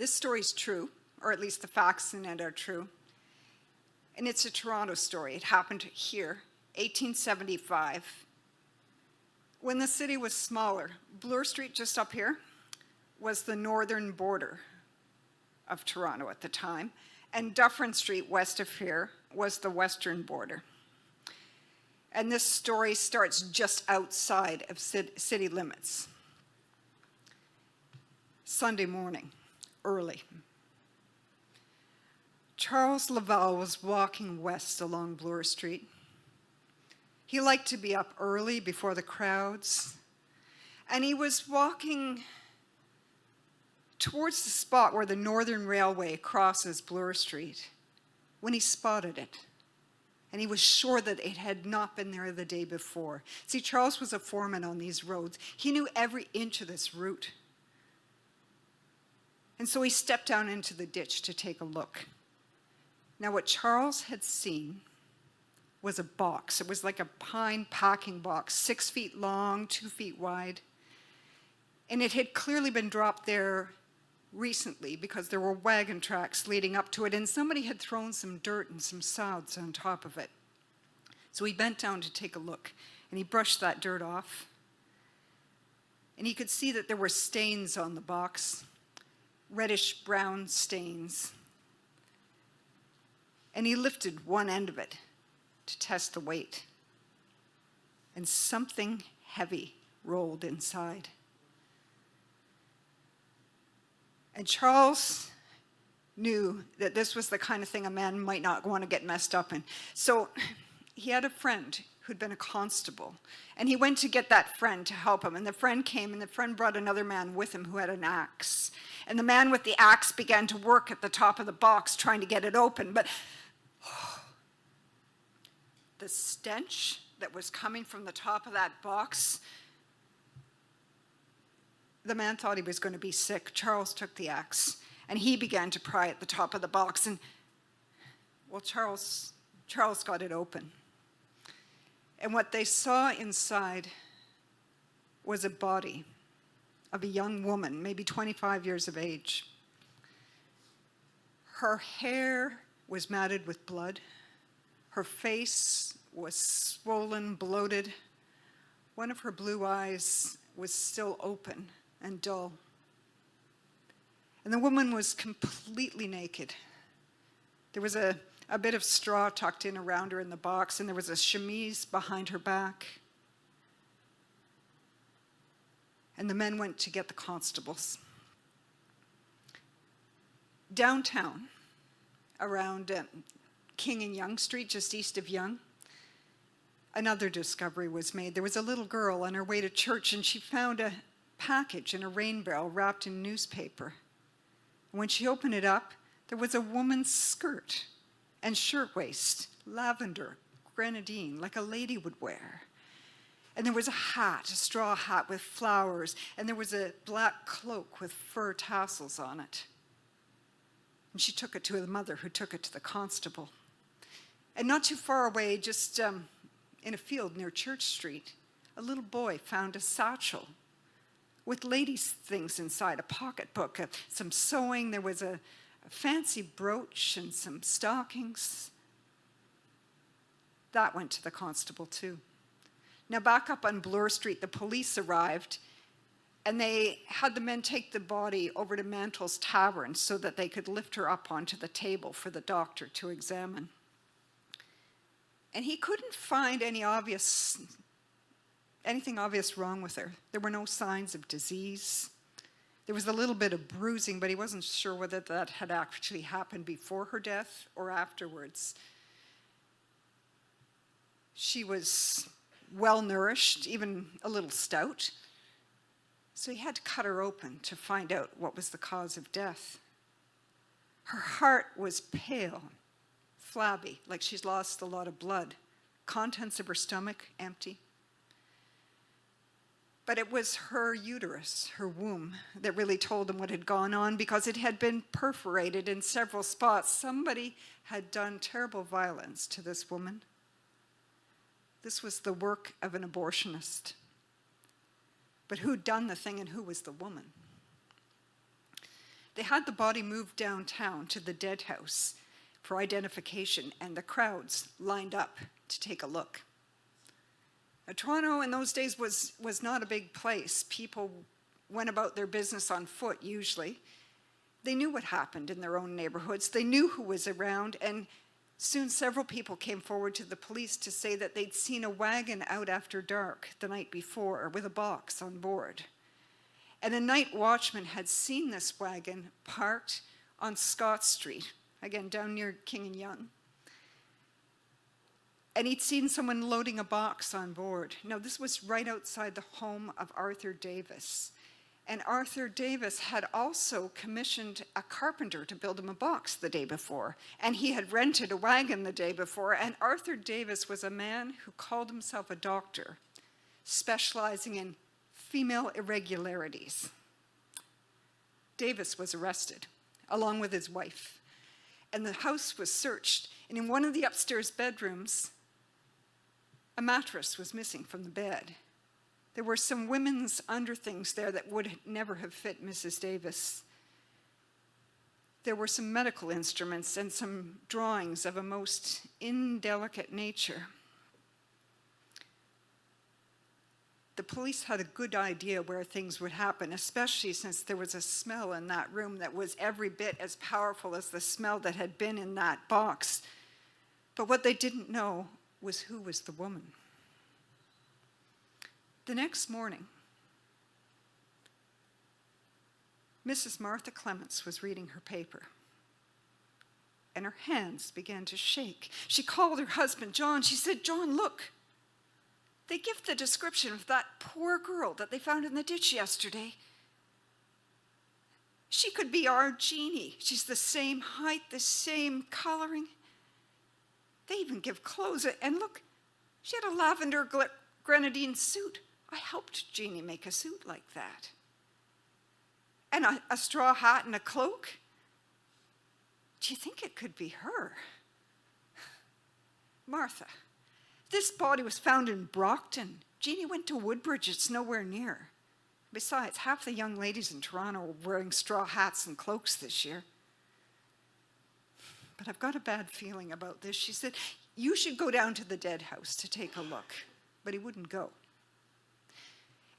This story's true, or at least the facts in it are true. And it's a Toronto story. It happened here, 1875, when the city was smaller. Bloor Street, just up here, was the northern border of Toronto at the time, and Dufferin Street, west of here, was the western border. And this story starts just outside of city limits. Sunday morning, early. Charles Laval was walking west along Bloor Street. He liked to be up early before the crowds, and he was walking towards the spot where the Northern Railway crosses Bloor Street when he spotted it. And he was sure that it had not been there the day before. See, Charles was a foreman on these roads. He knew every inch of this route. And so he stepped down into the ditch to take a look. Now, what Charles had seen was a box. It was like a pine packing box, 6 feet long, 2 feet wide. And it had clearly been dropped there recently because there were wagon tracks leading up to it, and somebody had thrown some dirt and some sods on top of it. So he bent down to take a look, and he brushed that dirt off. And he could see that there were stains on the box, reddish-brown stains. And he lifted one end of it to test the weight. And something heavy rolled inside. And Charles knew that this was the kind of thing a man might not want to get messed up in. So he had a friend who'd been a constable, and he went to get that friend to help him. And the friend came, and the friend brought another man with him who had an axe. And the man with the axe began to work at the top of the box trying to get it open. But the stench that was coming from the top of that box, the man thought he was going to be sick. Charles took the axe, and he began to pry at the top of the box. And, well, Charles got it open. And what they saw inside was a body of a young woman, maybe 25 years of age. Her hair was matted with blood. Her face was swollen, bloated. One of her blue eyes was still open and dull. And the woman was completely naked. There was a bit of straw tucked in around her in the box, and there was a chemise behind her back. And the men went to get the constables. Downtown, around King and Yonge Street, just east of Yonge, another discovery was made. There was a little girl on her way to church, and she found a package in a rain barrel wrapped in newspaper. And when she opened it up, there was a woman's skirt and shirtwaist, lavender, grenadine, like a lady would wear. And there was a hat, a straw hat with flowers, and there was a black cloak with fur tassels on it. And she took it to the mother, who took it to the constable. And not too far away, just in a field near Church Street, a little boy found a satchel with ladies' things inside, a pocketbook, some sewing. There was a fancy brooch and some stockings. That went to the constable too. Now back up on Bloor Street, the police arrived, and they had the men take the body over to Mantle's Tavern so that they could lift her up onto the table for the doctor to examine. And he couldn't find anything obvious wrong with her. There were no signs of disease. There was a little bit of bruising, but he wasn't sure whether that had actually happened before her death or afterwards. She was well nourished, even a little stout. So he had to cut her open to find out what was the cause of death. Her heart was pale, flabby, like she's lost a lot of blood. Contents of her stomach empty. But it was her uterus, her womb, that really told him what had gone on, because it had been perforated in several spots. Somebody had done terrible violence to this woman. This was the work of an abortionist. But who'd done the thing, and who was the woman? They had the body moved downtown to the dead house for identification, and the crowds lined up to take a look. Now, Toronto in those days was not a big place. People went about their business on foot usually. They knew what happened in their own neighborhoods. They knew who was around, and soon several people came forward to the police to say that they'd seen a wagon out after dark the night before with a box on board. And a night watchman had seen this wagon parked on Scott Street, again down near King and Yonge. And he'd seen someone loading a box on board. Now, this was right outside the home of Arthur Davis. And Arthur Davis had also commissioned a carpenter to build him a box the day before. And he had rented a wagon the day before. And Arthur Davis was a man who called himself a doctor, specializing in female irregularities. Davis was arrested, along with his wife. And the house was searched. And in one of the upstairs bedrooms, a mattress was missing from the bed. There were some women's underthings there that would never have fit Mrs. Davis. There were some medical instruments and some drawings of a most indelicate nature. The police had a good idea where things would happen, especially since there was a smell in that room that was every bit as powerful as the smell that had been in that box. But what they didn't know was who was the woman. The next morning, Mrs. Martha Clements was reading her paper, and her hands began to shake. She called her husband, John. She said, John, look. They give the description of that poor girl that they found in the ditch yesterday. She could be our Jeannie. She's the same height, the same coloring. They even give clothes. And look, she had a lavender grenadine suit. I helped Jeannie make a suit like that. And a straw hat and a cloak. Do you think it could be her? Martha, this body was found in Brockton. Jeannie went to Woodbridge. It's nowhere near. Besides, half the young ladies in Toronto are wearing straw hats and cloaks this year. But I've got a bad feeling about this. She said, you should go down to the dead house to take a look. But he wouldn't go.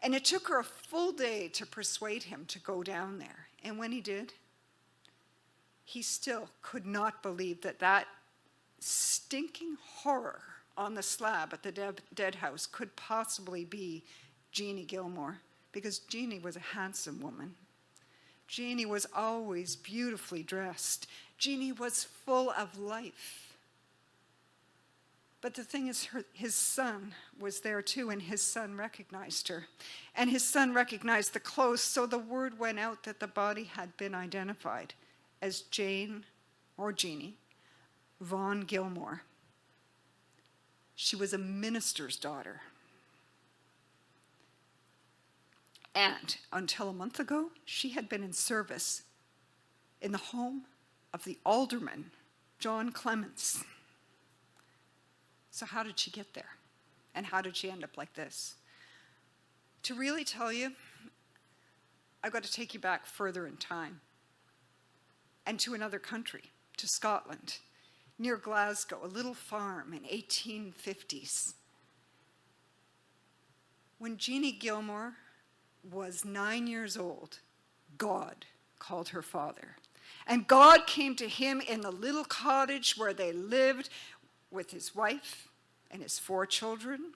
And it took her a full day to persuade him to go down there. And when he did, he still could not believe that that stinking horror on the slab at the dead house could possibly be Jeannie Gilmore, because Jeannie was a handsome woman. Jeannie was always beautifully dressed. Jeannie was full of life. But the thing is, his son was there too, and his son recognized her. And his son recognized the clothes, so the word went out that the body had been identified as Jane, or Jeannie, Vaughn Gilmore. She was a minister's daughter. And until a month ago, she had been in service in the home of the alderman, John Clements. So how did she get there? And how did she end up like this? To really tell you, I've got to take you back further in time and to another country, to Scotland, near Glasgow, a little farm in 1850s. When Jeannie Gilmore was 9 years old, God called her father. And God came to him in the little cottage where they lived with his wife and his 4 children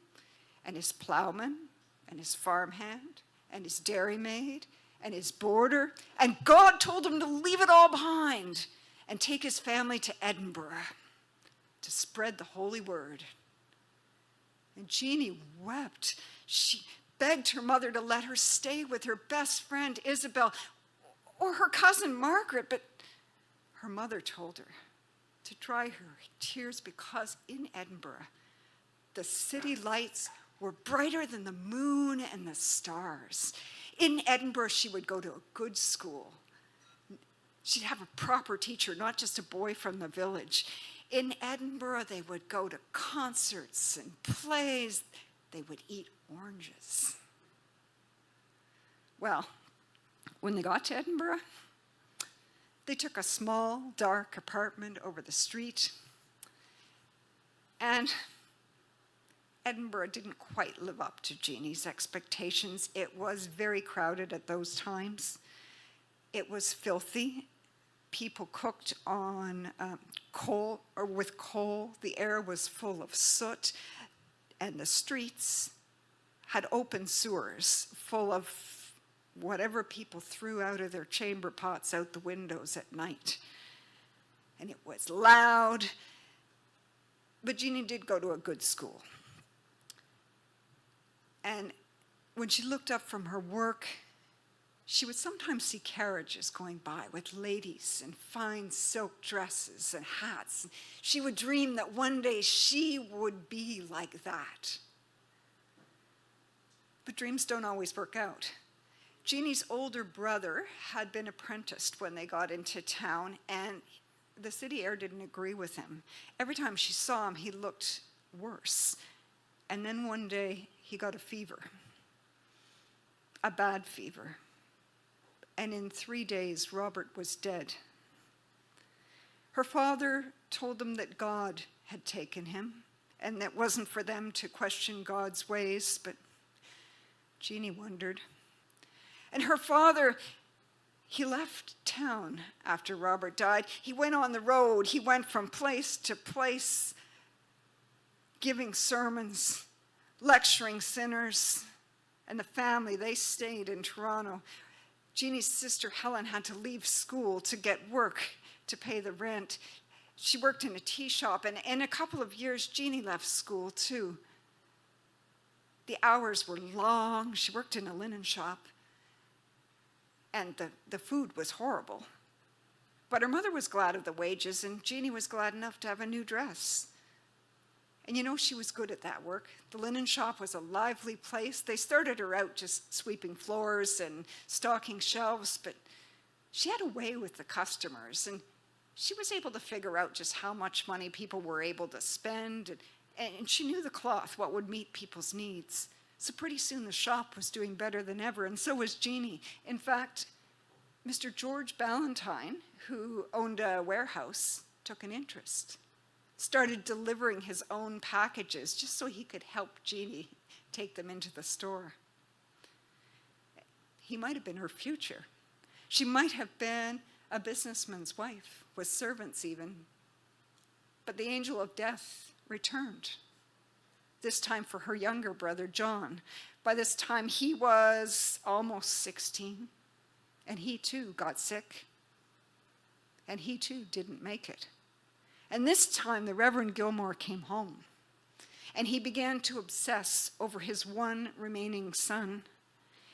and his plowman and his farmhand and his dairymaid and his boarder. And God told him to leave it all behind and take his family to Edinburgh to spread the holy word. And Jeannie wept. She begged her mother to let her stay with her best friend Isabel or her cousin Margaret, but her mother told her to dry her tears because in Edinburgh, the city lights were brighter than the moon and the stars. In Edinburgh, she would go to a good school. She'd have a proper teacher, not just a boy from the village. In Edinburgh, they would go to concerts and plays. They would eat oranges. Well, when they got to Edinburgh, They took a small, dark apartment over the street, and Edinburgh didn't quite live up to Jeannie's expectations. It was very crowded at those times. It was filthy. People cooked on coal, or with coal. The air was full of soot, and the streets had open sewers full of whatever people threw out of their chamber pots out the windows at night. And it was loud, but Jeannie did go to a good school. And when she looked up from her work, she would sometimes see carriages going by with ladies in fine silk dresses and hats. She would dream that one day she would be like that. But dreams don't always work out. Jeannie's older brother had been apprenticed when they got into town, and the city air didn't agree with him. Every time she saw him, he looked worse. And then one day, he got a fever, a bad fever. And in 3 days, Robert was dead. Her father told them that God had taken him, and that wasn't for them to question God's ways, but Jeannie wondered. And her father, he left town after Robert died. He went on the road. He went from place to place, giving sermons, lecturing sinners. And the family, they stayed in Toronto. Jeannie's sister Helen had to leave school to get work to pay the rent. She worked in a tea shop, and in a couple of years, Jeannie left school too. The hours were long. She worked in a linen shop, and the food was horrible. But her mother was glad of the wages, and Jeannie was glad enough to have a new dress. And you know, she was good at that work. The linen shop was a lively place. They started her out just sweeping floors and stocking shelves, but she had a way with the customers, and she was able to figure out just how much money people were able to spend, and she knew the cloth, what would meet people's needs. So pretty soon the shop was doing better than ever, and so was Jeannie. In fact, Mr. George Ballantyne, who owned a warehouse, took an interest, started delivering his own packages just so he could help Jeannie take them into the store. He might have been her future. She might have been a businessman's wife, with servants even. But the angel of death returned, this time for her younger brother, John. By this time, he was almost 16, and he too got sick, and he too didn't make it. And this time, the Reverend Gilmore came home, and he began to obsess over his one remaining son.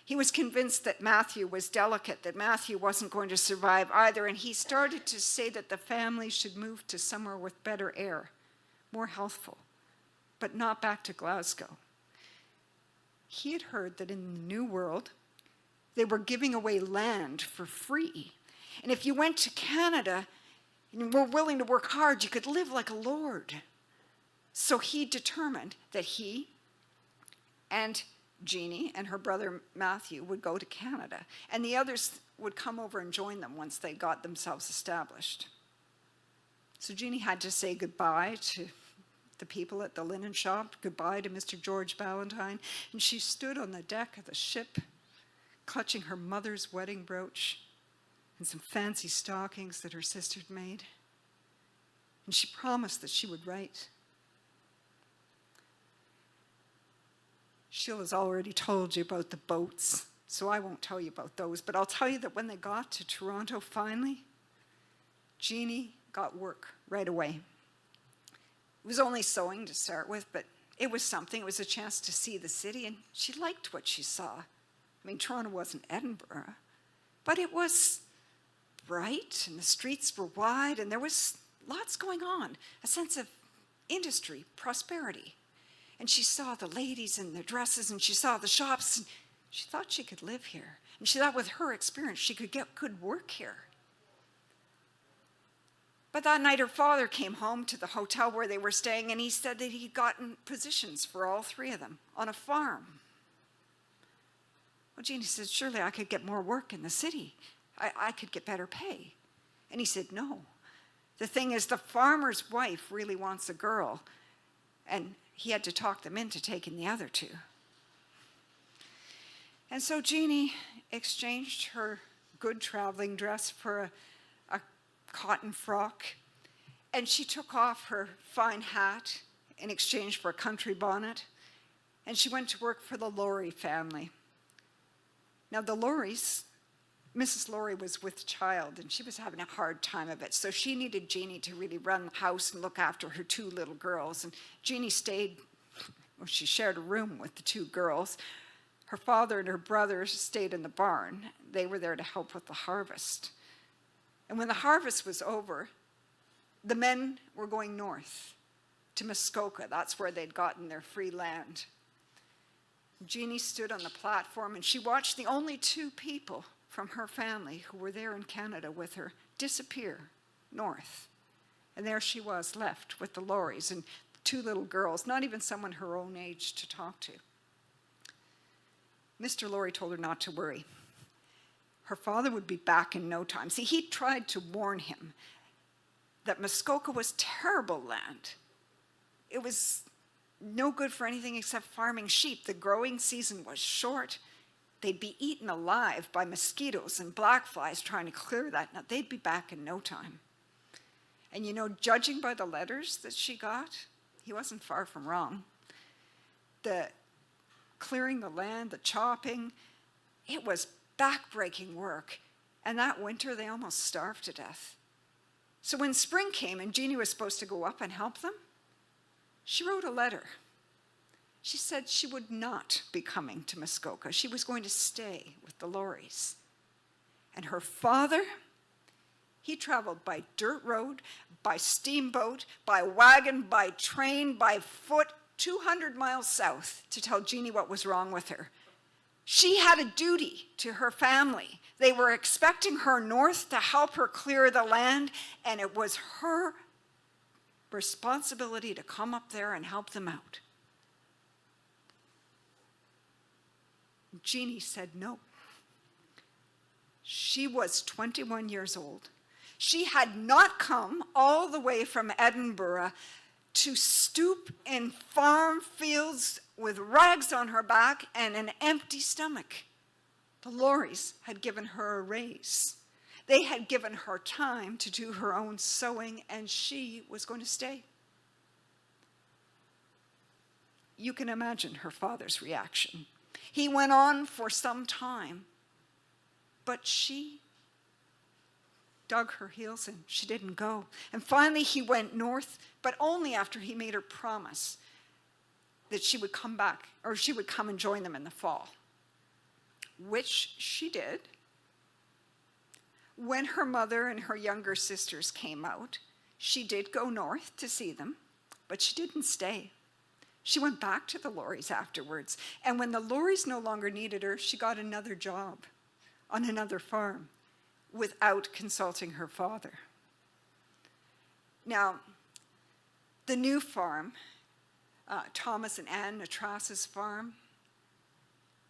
He was convinced that Matthew was delicate, that Matthew wasn't going to survive either, and he started to say that the family should move to somewhere with better air, more healthful, but not back to Glasgow. He had heard that in the New World, they were giving away land for free. And if you went to Canada and were willing to work hard, you could live like a lord. So he determined that he and Jeannie and her brother Matthew would go to Canada, and the others would come over and join them once they got themselves established. So Jeannie had to say goodbye to the people at the linen shop, goodbye to Mr. George Ballantyne, and she stood on the deck of the ship, clutching her mother's wedding brooch and some fancy stockings that her sister had made. And she promised that she would write. Sheila's already told you about the boats, so I won't tell you about those, but I'll tell you that when they got to Toronto finally, Jeannie got work right away. It was only sewing to start with, but it was something. It was a chance to see the city, and she liked what she saw. I mean, Toronto wasn't Edinburgh, but it was bright, and the streets were wide, and there was lots going on, a sense of industry, prosperity. And she saw the ladies in their dresses, and she saw the shops, and she thought she could live here. And she thought with her experience, she could get good work here. But that night, her father came home to the hotel where they were staying, and he said that he'd gotten positions for all three of them on a farm. Well, Jeannie said, surely I could get more work in the city. I could get better pay. And he said, no. The thing is, the farmer's wife really wants a girl. And he had to talk them into taking the other two. And so Jeannie exchanged her good traveling dress for a cotton frock. And she took off her fine hat in exchange for a country bonnet. And she went to work for the Laurie family. Now the Lauries, Mrs. Laurie was with child, and she was having a hard time of it. So she needed Jeannie to really run the house and look after her two little girls. And Jeannie stayed, well, she shared a room with the two girls. Her father and her brothers stayed in the barn. They were there to help with the harvest. And when the harvest was over, the men were going north to Muskoka. That's where they'd gotten their free land. Jeannie stood on the platform and she watched the only two people from her family who were there in Canada with her disappear north. And there she was, left with the Lauries and two little girls, not even someone her own age to talk to. Mr. Laurie told her not to worry. Her father would be back in no time. See, he tried to warn him that Muskoka was terrible land. It was no good for anything except farming sheep. The growing season was short. They'd be eaten alive by mosquitoes and black flies trying to clear that. Now, they'd be back in no time. And you know, judging by the letters that she got, he wasn't far from wrong. The clearing the land, the chopping, it was backbreaking work. And that winter, they almost starved to death. So when spring came and Jeannie was supposed to go up and help them, she wrote a letter. She said she would not be coming to Muskoka. She was going to stay with the Lauries. And her father, he traveled by dirt road, by steamboat, by wagon, by train, by foot, 200 miles south to tell Jeannie what was wrong with her. She had a duty to her family. They were expecting her north to help her clear the land, and it was her responsibility to come up there and help them out. Jeannie said no. She was 21 years old. She had not come all the way from Edinburgh to stoop in farm fields with rags on her back and an empty stomach. The Lauries had given her a raise. They had given her time to do her own sewing, and she was going to stay. You can imagine her father's reaction. He went on for some time, but she dug her heels in. She didn't go. And finally he went north, but only after he made her promise that she would come back, or she would come and join them in the fall, which she did. When her mother and her younger sisters came out, she did go north to see them, but she didn't stay. She went back to the Lauries afterwards. And when the Lauries no longer needed her, she got another job on another farm without consulting her father. Now, the new farm, Thomas and Anne Natras's farm,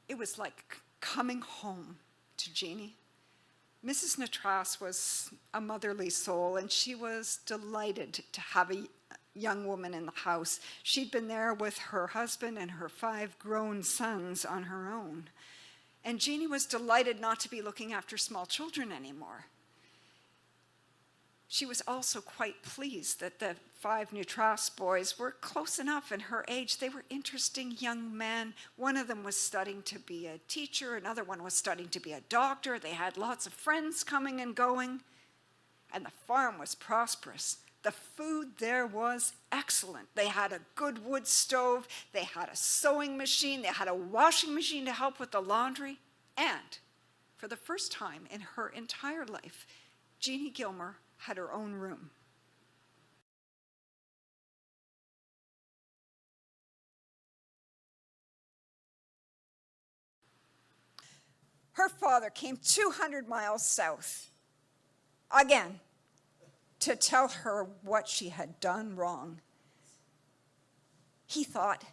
it was like coming home to Jeannie. Mrs. Natras was a motherly soul, and she was delighted to have a young woman in the house. She'd been there with her husband and her 5 grown sons on her own. And Jeannie was delighted not to be looking after small children anymore. She was also quite pleased that the 5 Natras boys were close enough in her age. They were interesting young men. One of them was studying to be a teacher. Another one was studying to be a doctor. They had lots of friends coming and going. And the farm was prosperous. The food there was excellent. They had a good wood stove. They had a sewing machine. They had a washing machine to help with the laundry. And for the first time in her entire life, Jeannie Gilmer had her own room. Her father came 200 miles south, again, to tell her what she had done wrong. He thought,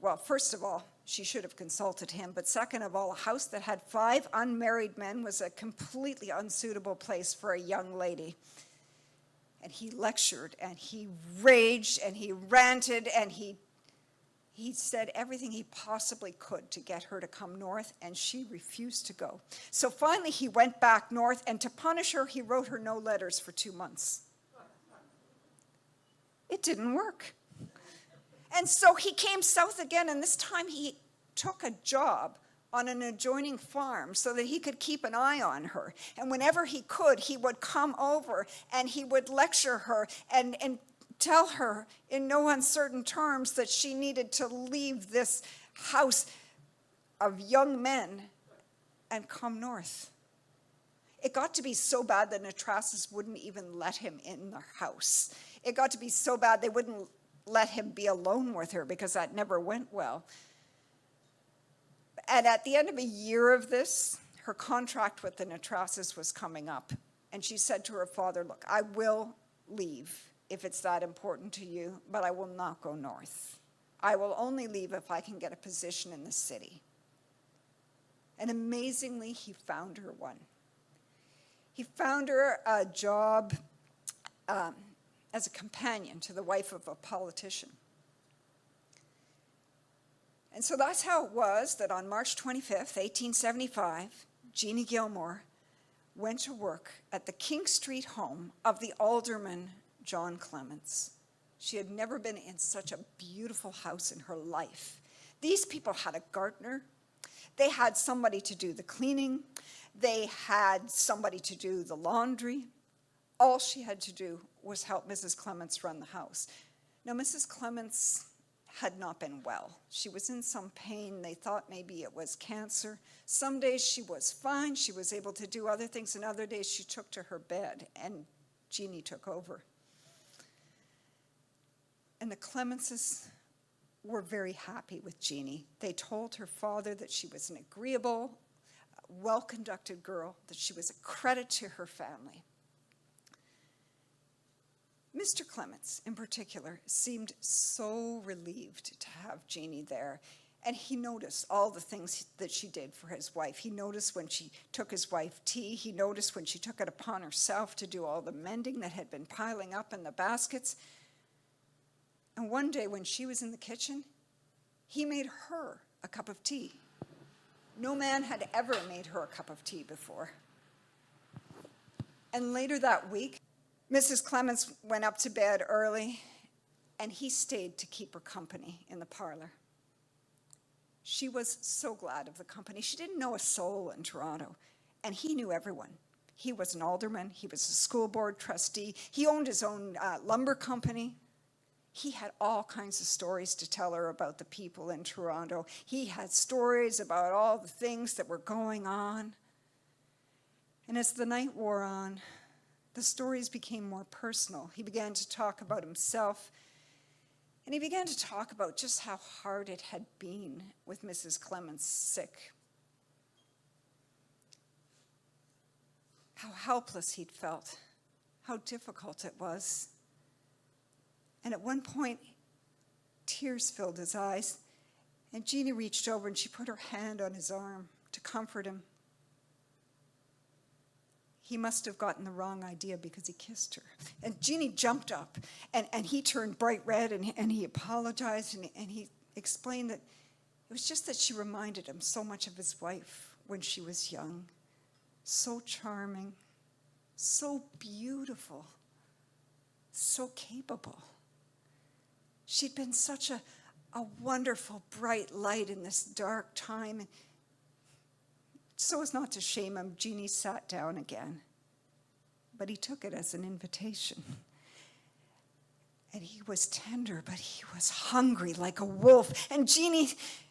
well, first of all, she should have consulted him. But second of all, a house that had 5 unmarried men was a completely unsuitable place for a young lady. And he lectured, and he raged, and he ranted, and he said everything he possibly could to get her to come north, and she refused to go. So finally he went back north, and to punish her, he wrote her no letters for 2 months. It didn't work. And so he came south again, and this time he took a job on an adjoining farm so that he could keep an eye on her. And whenever he could, he would come over and he would lecture her and tell her in no uncertain terms that she needed to leave this house of young men and come north. It got to be so bad that Natrasis wouldn't even let him in the house. It got to be so bad they wouldn't let him be alone with her because that never went well. And at the end of a year of this, her contract with the Natrasis was coming up. And she said to her father, look, I will leave if it's that important to you, but I will not go north. I will only leave if I can get a position in the city. And amazingly, he found her one. He found her a job as a companion to the wife of a politician. And so that's how it was that on March 25th, 1875, Jeannie Gilmore went to work at the King Street home of the alderman John Clements. She had never been in such a beautiful house in her life. These people had a gardener. They had somebody to do the cleaning. They had somebody to do the laundry. All she had to do was help Mrs. Clements run the house. Now, Mrs. Clements had not been well. She was in some pain. They thought maybe it was cancer. Some days she was fine. She was able to do other things, and other days she took to her bed, and Jeannie took over. And the Clementses were very happy with Jeannie. They told her father that she was an agreeable, well-conducted girl, that she was a credit to her family. Mr. Clements, in particular, seemed so relieved to have Jeannie there. And he noticed all the things that she did for his wife. He noticed when she took his wife tea. He noticed when she took it upon herself to do all the mending that had been piling up in the baskets. And one day when she was in the kitchen, he made her a cup of tea. No man had ever made her a cup of tea before. And later that week, Mrs. Clements went up to bed early, and he stayed to keep her company in the parlor. She was so glad of the company. She didn't know a soul in Toronto, and he knew everyone. He was an alderman. He was a school board trustee. He owned his own lumber company. He had all kinds of stories to tell her about the people in Toronto. He had stories about all the things that were going on. And as the night wore on, the stories became more personal. He began to talk about himself, and he began to talk about just how hard it had been with Mrs. Clements sick. How helpless he'd felt, how difficult it was. And at one point, tears filled his eyes, and Jeannie reached over and she put her hand on his arm to comfort him. He must have gotten the wrong idea because he kissed her. And Jeannie jumped up, and he turned bright red, and he apologized, and he explained that it was just that she reminded him so much of his wife when she was young. So charming, so beautiful, so capable. She'd been such a wonderful, bright light in this dark time. And so as not to shame him, Jeannie sat down again. But he took it as an invitation. And he was tender, but he was hungry like a wolf. And Jeannie,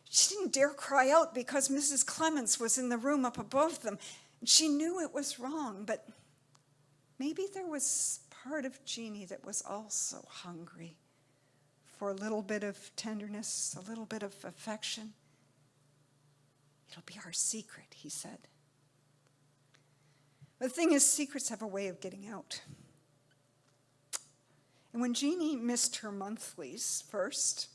she didn't dare cry out because Mrs. Clements was in the room up above them. She knew it was wrong, but maybe there was part of Jeannie that was also hungry for a little bit of tenderness, a little bit of affection. It'll be our secret, he said. The thing is, secrets have a way of getting out. And when Jeannie missed her monthlies first,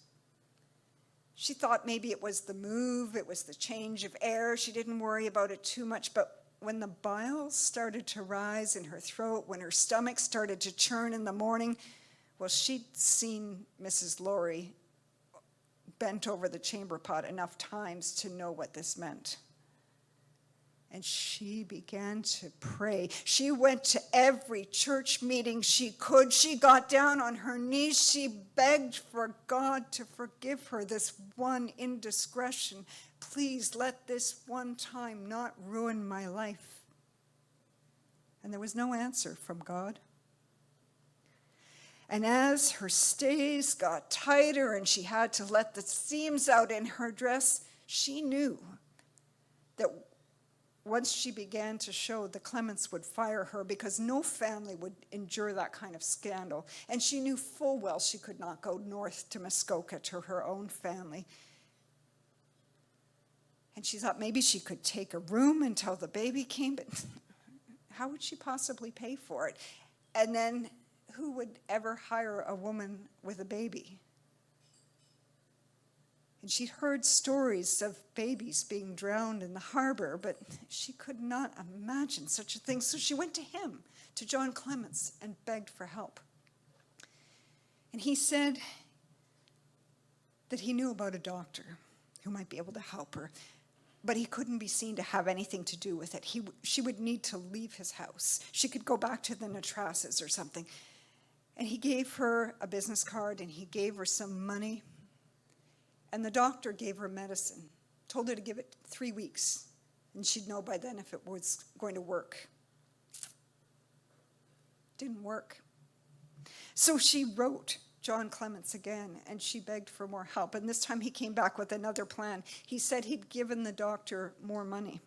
She thought maybe it was the move, it was the change of air. She didn't worry about it too much, but when the bile started to rise in her throat, when her stomach started to churn in the morning, well, she'd seen Mrs. Laurie bent over the chamber pot enough times to know what this meant. And she began to pray. She went to every church meeting she could. She got down on her knees. She begged for God to forgive her this one indiscretion. Please let this one time not ruin my life. And there was no answer from God. And as her stays got tighter and she had to let the seams out in her dress, she knew that once she began to show, the Clements would fire her because no family would endure that kind of scandal. And she knew full well she could not go north to Muskoka to her own family. And she thought maybe she could take a room until the baby came, but how would she possibly pay for it? And then who would ever hire a woman with a baby? And she'd heard stories of babies being drowned in the harbor, but she could not imagine such a thing. So she went to him, to John Clements, and begged for help. And he said that he knew about a doctor who might be able to help her, but he couldn't be seen to have anything to do with it. She would need to leave his house. She could go back to the Natrasses or something. And he gave her a business card, and he gave her some money. And the doctor gave her medicine, told her to give it 3 weeks, and she'd know by then if it was going to work. Didn't work. So she wrote John Clements again, and she begged for more help. And this time he came back with another plan. He said he'd given the doctor more money.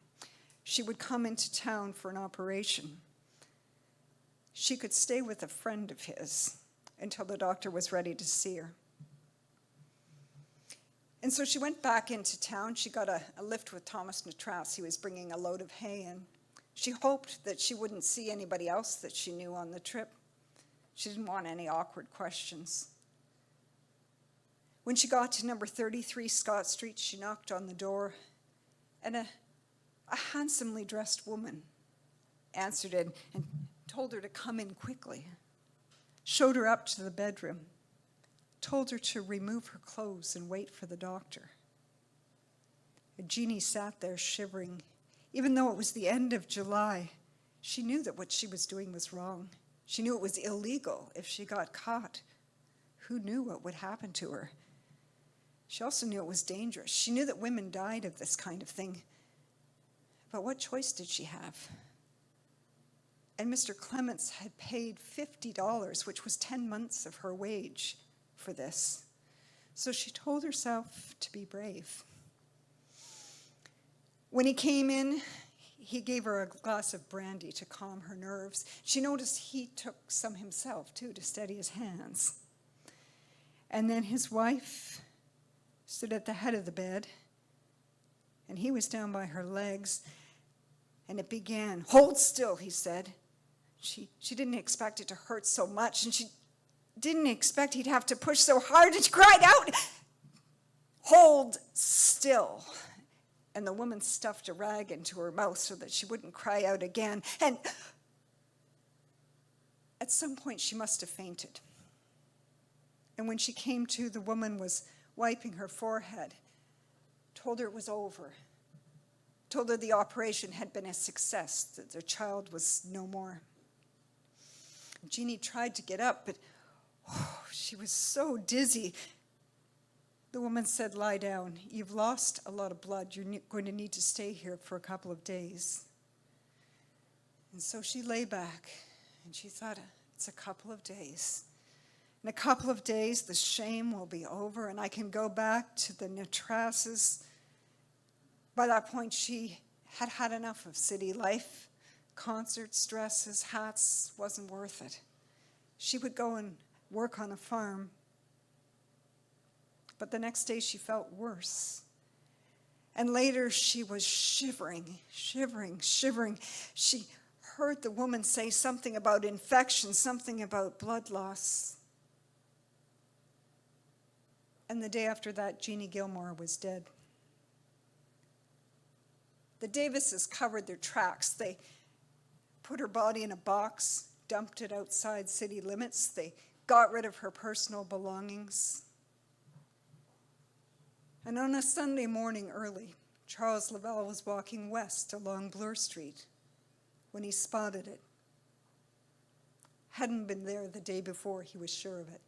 She would come into town for an operation. She could stay with a friend of his until the doctor was ready to see her. And so she went back into town. She got a lift with Thomas Natras. He was bringing a load of hay in. She hoped that she wouldn't see anybody else that she knew on the trip. She didn't want any awkward questions. When she got to number 33 Scott Street, she knocked on the door, and a handsomely dressed woman answered it and told her to come in quickly, showed her up to the bedroom, told her to remove her clothes and wait for the doctor. Jeannie sat there shivering. Even though it was the end of July, she knew that what she was doing was wrong. She knew it was illegal if she got caught. Who knew what would happen to her? She also knew it was dangerous. She knew that women died of this kind of thing. But what choice did she have? And Mr. Clements had paid $50, which was 10 months of her wage, for this. So she told herself to be brave. When he came in, he gave her a glass of brandy to calm her nerves. She noticed he took some himself, too, to steady his hands. And then his wife stood at the head of the bed, and he was down by her legs, and it began. "Hold still," he said. She didn't expect it to hurt so much, and she didn't expect he'd have to push so hard, and she cried out, "Hold still." And the woman stuffed a rag into her mouth so that she wouldn't cry out again. And at some point, she must have fainted. And when she came to, the woman was wiping her forehead, told her it was over, told her the operation had been a success, that their child was no more. Jeannie tried to get up, but she was so dizzy. The woman said, "Lie down. You've lost a lot of blood. You're going to need to stay here for a couple of days." And so she lay back, and she thought, it's a couple of days. In a couple of days, the shame will be over, and I can go back to the Natrasses. By that point, she had had enough of city life. Concerts, dresses, hats, wasn't worth it. She would go and work on a farm. But the next day she felt worse. And later she was shivering. She heard the woman say something about infection, something about blood loss. And the day after that, Jeannie Gilmore was dead. The Davises covered their tracks. They put her body in a box, dumped it outside city limits. They got rid of her personal belongings. And on a Sunday morning early, Charles Lavelle was walking west along Bloor Street when he spotted it. Hadn't been there the day before, he was sure of it.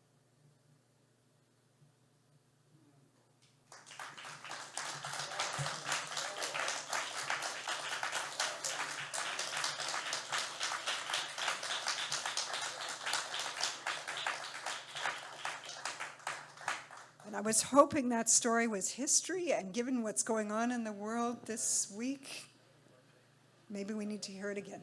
And I was hoping that story was history, and given what's going on in the world this week, maybe we need to hear it again.